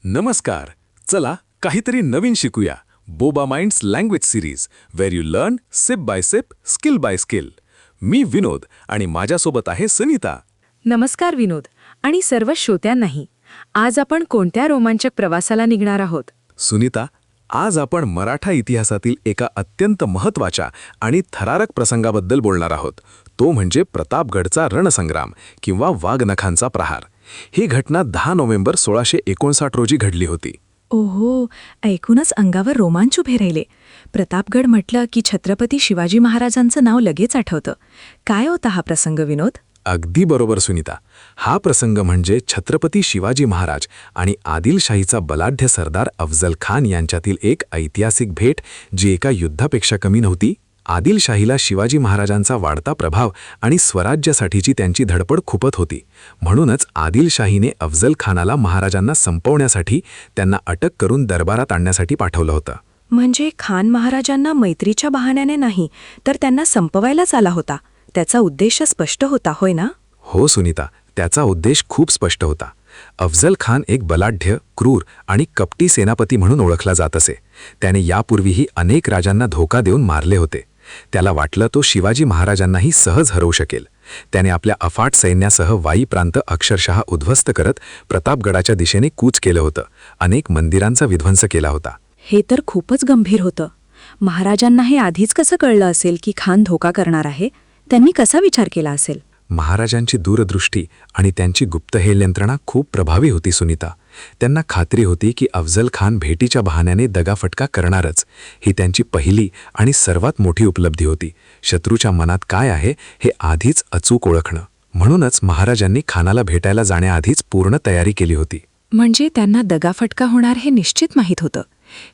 नमस्कार. चला काहीतरी नवीन शिकूया. बोबा minds language series where you learn step by step, skill by skill. मी विनोद आणि माझ्यासोबत आहे सुनीता. नमस्कार विनोद आणि सर्व श्रोत्यांनाही. आज आपण कोणत्या रोमांचक प्रवासाला निघणार आहोत? सुनीता, आज आपण मराठा इतिहासातील एका अत्यंत महत्त्वाच्या आणि थरारक प्रसंगाबद्दल बोलणार आहोत. तो म्हणजे प्रतापगडचा रणसंग्राम किंवा वाघनखांचा प्रहार. ही घटना 10 नोव्हेंबर 1659 रोजी घडली होती. ओहो, ऐकूनच अंगावर रोमांच उभे राहिले. प्रतापगड म्हटलं की छत्रपती शिवाजी महाराजांचं नाव लगेच आठवतं. काय होता हा प्रसंग विनोद? अगदी बरोबर सुनीता. हा प्रसंग म्हणजे छत्रपती शिवाजी महाराज आणि आदिलशाहीचा बलाढ्य सरदार अफजल खान यांच्यातील एक ऐतिहासिक भेट, जी एका युद्धापेक्षा कमी नव्हती. आदिलशाहीला शिवाजी महाराजांचा वाढता प्रभाव आणि स्वराज्यासाठीची त्यांची धडपड खूपत होती. म्हणूनच आदिलशाहीने अफजल खानाला महाराजांना संपवण्यासाठी, त्यांना अटक करून दरबारात आणण्यासाठी पाठवलं होतं. म्हणजे खान महाराजांना मैत्रीच्या बहाण्याने नाही, तर त्यांना संपवायलाच आला होता. त्याचा उद्देश स्पष्ट होता, होय ना? हो सुनीता, त्याचा उद्देश खूप स्पष्ट होता. अफजल खान एक बलाढ्य, क्रूर आणि कपटी सेनापती म्हणून ओळखला जात असे. त्याने यापूर्वीही अनेक राजांना धोका देऊन मारले होते. त्याला वाटलं तो शिवाजी महाराजांनाही सहज हरवू शकेल. त्याने आपल्या अफाट सैन्यासह वाई प्रांत अक्षरशः उद्ध्वस्त करत प्रतापगडाच्या दिशेने कूच केलं होतं. अनेक मंदिरांचा विध्वंस केला होता. हे तर खूपच गंभीर होतं. महाराजांना हे आधीच कसं कळलं असेल की खान धोका करणार आहे? त्यांनी कसा विचार केला असेल? महाराजांची दूरदृष्टी आणि त्यांची गुप्तहेर यंत्रणा खूप प्रभावी होती सुनीता. त्यांना खात्री होती की अफजल खान भेटीच्या बहाण्याने दगाफटका करणारच. ही त्यांची पहिली आणि सर्वात मोठी उपलब्धी होती. शत्रूच्या मनात काय आहे हे आधीच अचूक ओळखणं. म्हणूनच महाराजांनी खानाला भेटायला जाण्याआधीच पूर्ण तयारी केली होती. म्हणजे त्यांना दगाफटका होणार हे निश्चित माहीत होतं.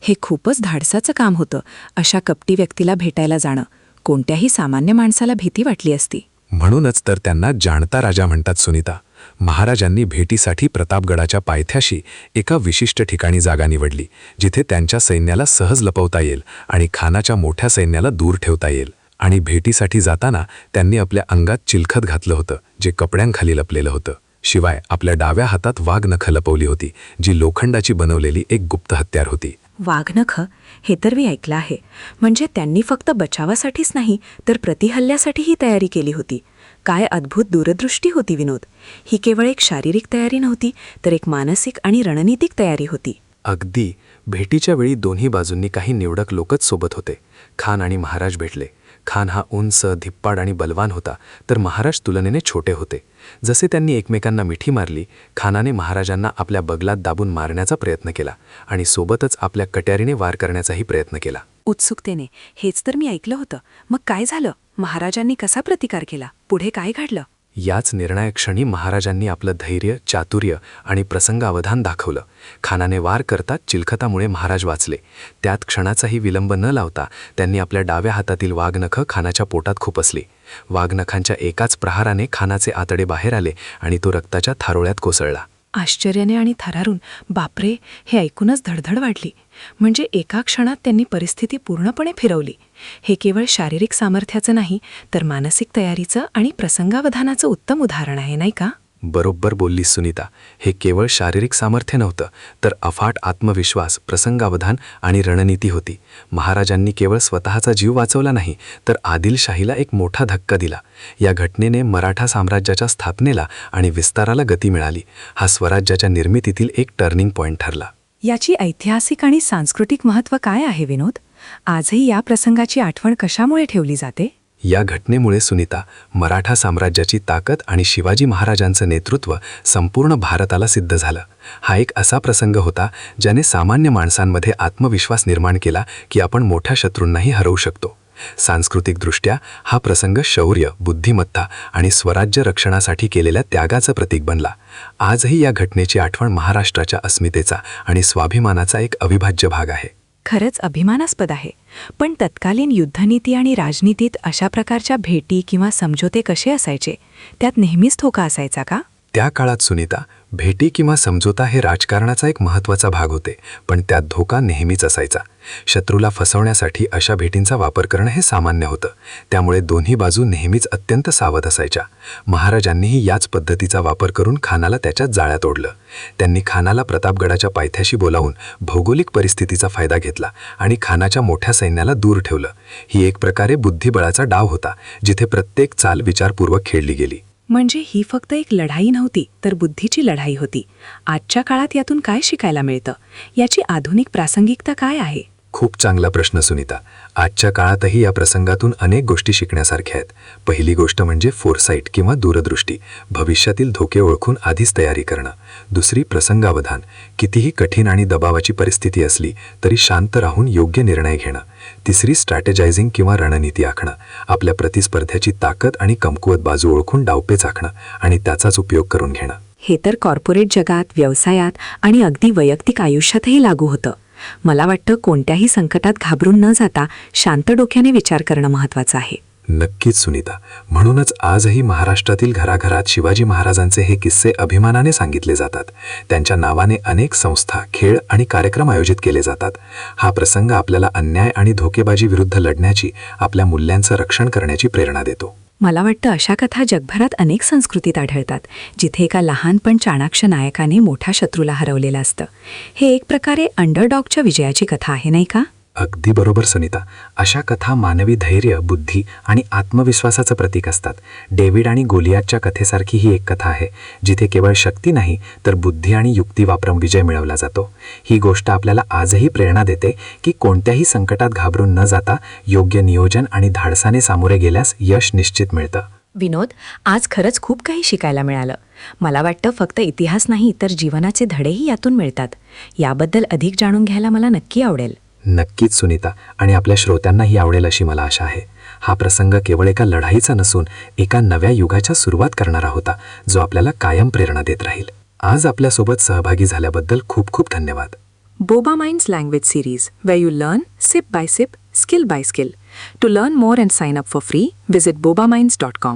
हे खूपच धाडसाचं काम होतं, अशा कपटी व्यक्तीला भेटायला जाणं. कोणत्याही सामान्य माणसाला भीती वाटली असती. म्हणूनच तर त्यांना जाणता राजा म्हणतात सुनीता. महाराजांनी भेटीसाठी प्रतापगडाच्या पायथ्याशी एका विशिष्ट ठिकाणी जागा निवडली, जिथे त्यांच्या सैन्याला सहज लपवता येईल आणि खानाच्या मोठ्या सैन्याला दूर ठेवता येईल. आणि भेटीसाठी जाताना त्यांनी आपल्या अंगात चिलखत घातलं होतं, जे कपड्यांखाली लपलेलं होतं. शिवाय आपल्या डाव्या हातात वाघनखं लपवली होती, जी लोखंडाची बनवलेली एक गुप्त हत्यार होती. वाघनख, हे तर मी ऐकलं आहे. म्हणजे त्यांनी फक्त बचावासाठीच नाही, तर प्रतिहल्ल्यासाठीही तयारी केली होती. काय अद्भुत दूरदृष्टी होती विनोद. ही केवळ एक शारीरिक तयारी नव्हती, तर एक मानसिक आणि रणनीतिक तयारी होती. अगदी. भेटीच्या वेळी दोन्ही बाजूंनी काही निवडक लोकच सोबत होते. खान आणि महाराज भेटले. खान हा उंच, धिप्पाड आणि बलवान होता, तर महाराज तुलनेने छोटे होते. जसे त्यांनी एकमेकांना मिठी मारली, खानाने महाराजांना आपल्या बगलात दाबून मारण्याचा प्रयत्न केला आणि सोबतच आपल्या कट्यारीने वार करण्याचाही प्रयत्न केला. उत्सुकतेने. हेच तर मी ऐकलं होतं. मग काय झालं? महाराजांनी कसा प्रतिकार केला? पुढे काय घडलं? याच निर्णायक क्षणी महाराजांनी आपलं धैर्य, चातुर्य आणि प्रसंगावधान दाखवलं. खानाने वार करताच चिलखतामुळे महाराज वाचले. त्यात क्षणाचाही विलंब न लावता त्यांनी आपल्या डाव्या हातातील वाघनखं खानाच्या पोटात खुपसली. वाघनखांच्या एकाच प्रहाराने खानाचे आतडे बाहेर आले आणि तो रक्ताच्या थारोळ्यात कोसळला. आश्चर्याने आणि थरारून, बापरे, हे ऐकूनच धडधड वाढली. म्हणजे एका क्षणात त्यांनी परिस्थिती पूर्णपणे फिरवली. हे केवळ शारीरिक सामर्थ्याचं नाही, तर मानसिक तयारीचं आणि प्रसंगावधानाचं उत्तम उदाहरण आहे, नाही का? बरोबर बोललीस सुनीता. हे केवळ शारीरिक सामर्थ्य नव्हतं, तर अफाट आत्मविश्वास, प्रसंगावधान आणि रणनीती होती. महाराजांनी केवळ स्वतःचा जीव वाचवला नाही, तर आदिलशाहीला एक मोठा धक्का दिला. या घटनेने मराठा साम्राज्याच्या स्थापनेला आणि विस्ताराला गती मिळाली. हा स्वराज्याच्या निर्मितीतील एक टर्निंग पॉइंट ठरला. याची ऐतिहासिक आणि सांस्कृतिक महत्त्व काय आहे विनोद? आजही या प्रसंगाची आठवण कशामुळे ठेवली जाते? या घटनेमुळे सुनीता, मराठा साम्राज्याची ताकद आणि शिवाजी महाराजांचं नेतृत्व संपूर्ण भारताला सिद्ध झालं. हा एक असा प्रसंग होता, ज्याने सामान्य माणसांमध्ये आत्मविश्वास निर्माण केला की आपण मोठ्या शत्रूंनाही हरवू शकतो. सांस्कृतिकदृष्ट्या हा प्रसंग शौर्य, बुद्धिमत्ता आणि स्वराज्य रक्षणासाठी केलेल्या त्यागाचं प्रतीक बनला. आजही या घटनेची आठवण महाराष्ट्राच्या अस्मितेचा आणि स्वाभिमानाचा एक अविभाज्य भाग आहे. खरंच अभिमानास्पद आहे. पण तत्कालीन युद्धनीती आणि राजनीतीत अशा प्रकारच्या भेटी किंवा समझोते कसे असायचे? त्यात नेहमीच धोका असायचा का? त्या काळात सुनीता, भेटी किंवा समझोता हे राजकारणाचा एक महत्त्वाचा भाग होते, पण त्यात धोका नेहमीच असायचा. शत्रूला फसवण्यासाठी अशा भेटींचा वापर करणं हे सामान्य होतं. त्यामुळे दोन्ही बाजू नेहमीच अत्यंत सावध असायच्या. महाराजांनीही याच पद्धतीचा वापर करून खानाला त्याच्या जाळ्यात ओढलं. त्यांनी खानाला प्रतापगडाच्या पायथ्याशी बोलावून भौगोलिक परिस्थितीचा फायदा घेतला आणि खानाच्या मोठ्या सैन्याला दूर ठेवलं. ही एक प्रकारे बुद्धिबळाचा डाव होता, जिथे प्रत्येक चाल विचारपूर्वक खेळली गेली. म्हणजे ही फक्त एक लढाई नव्हती, तर बुद्धीची लढाई होती. आजच्या काळात यातून काय शिकायला मिळतं? याची आधुनिक प्रासंगिकता काय आहे? खूप चांगला प्रश्न सुनीता. आजच्या काळातही या प्रसंगातून अनेक गोष्टी शिकण्यासारख्या आहेत. पहिली गोष्ट म्हणजे फोरसाईट किंवा दूरदृष्टी, भविष्यातील धोके ओळखून आधीच तयारी करणं. दुसरी प्रसंगावधान, कितीही कठीण आणि दबावाची परिस्थिती असली तरी शांत राहून योग्य निर्णय घेणं. तिसरी स्ट्रॅटेजायझिंग किंवा रणनीती आखणं, आपल्या प्रतिस्पर्ध्याची ताकद आणि कमकुवत बाजू ओळखून डावपेच आखणं आणि त्याचाच उपयोग करून घेणं. हे तर कॉर्पोरेट जगात, व्यवसायात आणि अगदी वैयक्तिक आयुष्यातही लागू होतं. मला वाटतं कोणत्याही संकटात घाबरून न जाता शांत डोक्याने विचार करणं महत्त्वाचं आहे. नक्कीच सुनीता. म्हणूनच आजही महाराष्ट्रातील घराघरात शिवाजी महाराजांचे हे किस्से अभिमानाने सांगितले जातात. त्यांच्या नावाने अनेक संस्था, खेळ आणि कार्यक्रम आयोजित केले जातात. हा प्रसंग आपल्याला अन्याय आणि धोकेबाजी विरुद्ध लढण्याची, आपल्या मूल्यांचं रक्षण करण्याची प्रेरणा देतो. मला वाटतं अशा कथा जगभरात अनेक संस्कृतीत आढळतात, जिथे एका लहान पण चाणाक्ष नायकाने मोठ्या शत्रूला हरवलेलं असतं. हे एक प्रकारे अंडरडॉगच्या विजयाची कथा आहे, नाही का? अगदी बरोबर सुनीता. अशा कथा मानवी धैर्य, बुद्धी आणि आत्मविश्वासाचं प्रतीक असतात. डेव्हिड आणि गोलियातच्या कथेसारखी ही एक कथा आहे, जिथे केवळ शक्ती नाही तर बुद्धी आणि युक्ती वापरून विजय मिळवला जातो. ही गोष्ट आपल्याला आजही प्रेरणा देते की कोणत्याही संकटात घाबरून न जाता योग्य नियोजन आणि धाडसाने सामोरे गेल्यास यश निश्चित मिळतं. विनोद, आज खरंच खूप काही शिकायला मिळालं. मला वाटतं फक्त इतिहास नाही तर जीवनाचे धडेही यातून मिळतात. याबद्दल अधिक जाणून घ्यायला मला नक्की आवडेल. नक्कीच सुनीता, आणि आपल्या श्रोत्यांनाही आवडेल अशी मला आशा आहे. हा प्रसंग केवळ एका लढाईचा नसून एका नव्या युगाच्या सुरुवात करणारा होता, जो आपल्याला कायम प्रेरणा देत राहील. आज आपल्यासोबत सहभागी झाल्याबद्दल खूप खूप धन्यवाद. Boba Minds Language Series, where you learn sip by sip, skill by skill. To learn more and sign up for free, visit bobaminds.com.